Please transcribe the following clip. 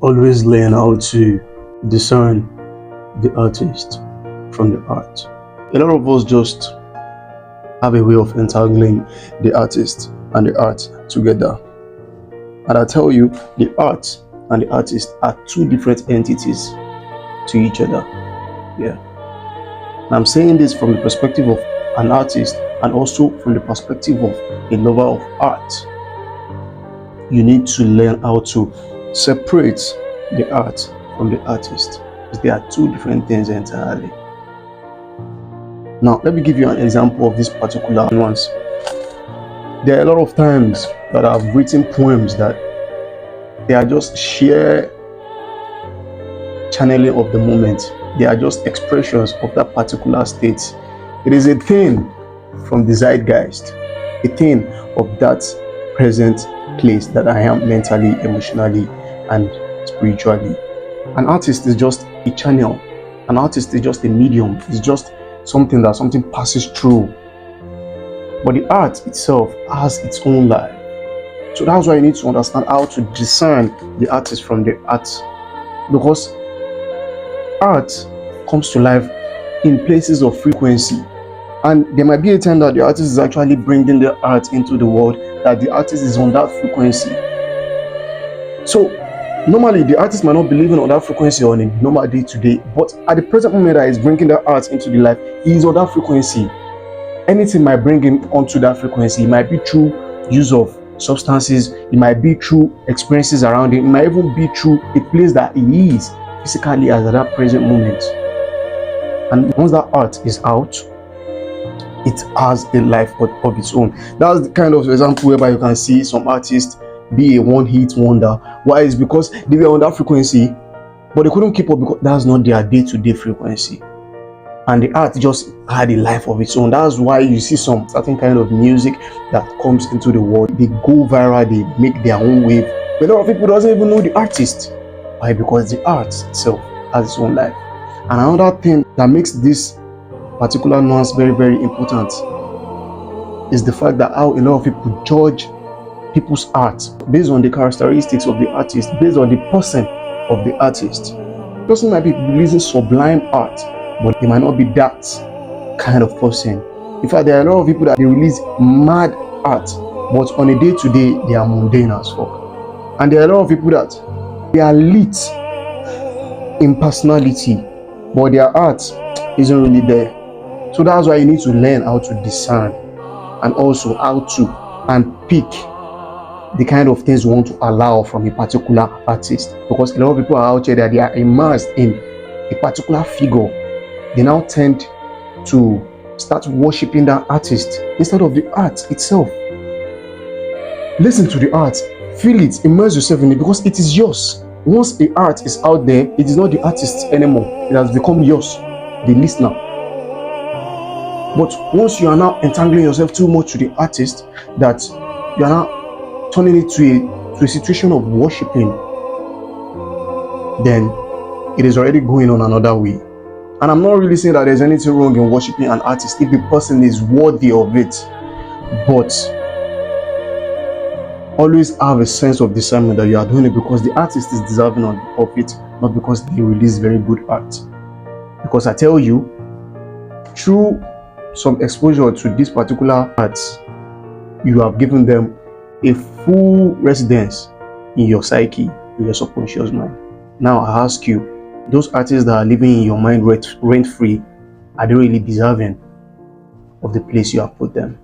always learn how to discern the artist from the art. A lot of us just have a way of entangling the artist and the art together. And I tell you, the art and the artist are two different entities to each other. Yeah. And I'm saying this from the perspective of an artist and also from the perspective of a lover of art. You need to learn how to separate the art from the artist, because they are two different things entirely. Now, let me give you an example of this particular ones. There are a lot of times that I've written poems that they are just sheer channeling of the moment. They are just expressions of that particular state. It is a thing from the zeitgeist, a thing of that present place that I am mentally, emotionally, and spiritually. An artist is just a channel. An artist is just a medium. It's just something that something passes through. But the art itself has its own life. So that's why you need to understand how to discern the artist from the art. Because art comes to life in places of frequency. And there might be a time that the artist is actually bringing the art into the world, that the artist is on that frequency. So normally the artist might not be living on that frequency on a normal day to day, but at the present moment that he's bringing the art into the life, he is on that frequency. Anything might bring him onto that frequency. It might be through use of substances, it might be through experiences around him, it might even be through a place that he is physically at that present moment. And once that art is out, it has a life of its own. That's the kind of example whereby you can see some artists be a one-hit wonder. Why? Is because they were on that frequency, but they couldn't keep up because that's not their day-to-day frequency. And the art just had a life of its own. That's why you see some certain kind of music that comes into the world. They go viral, they make their own wave. But a lot of people doesn't even know the artist. Why? Because the art itself has its own life. And another thing that makes this particular nuance very, very important is the fact that how a lot of people judge people's art based on the characteristics of the artist, based on the person of the artist. The person might be releasing sublime art, but he might not be that kind of person. In fact, there are a lot of people that they release mad art, but on a day-to-day, they are mundane as fuck. And there are a lot of people that they are lit in personality, but their art isn't really there. So that's why you need to learn how to discern and also how to pick the kind of things you want to allow from a particular artist. Because a lot of people are out here that they are immersed in a particular figure. They now tend to start worshiping that artist instead of the art itself. Listen to the art, feel it, immerse yourself in it, because it is yours. Once the art is out there, it is not the artist anymore. It has become yours, the listener. But once you are now entangling yourself too much to the artist, that you are now turning it to a situation of worshiping, then it is already going on another way. And I'm not really saying that there's anything wrong in worshiping an artist if the person is worthy of it, but always have a sense of discernment that you are doing it because the artist is deserving of it, not because they release very good art. Because I tell you, through some exposure to this particular art, you have given them a full residence in your psyche, in your subconscious mind. Now I ask you, those artists that are living in your mind rent-free, are they really deserving of the place you have put them?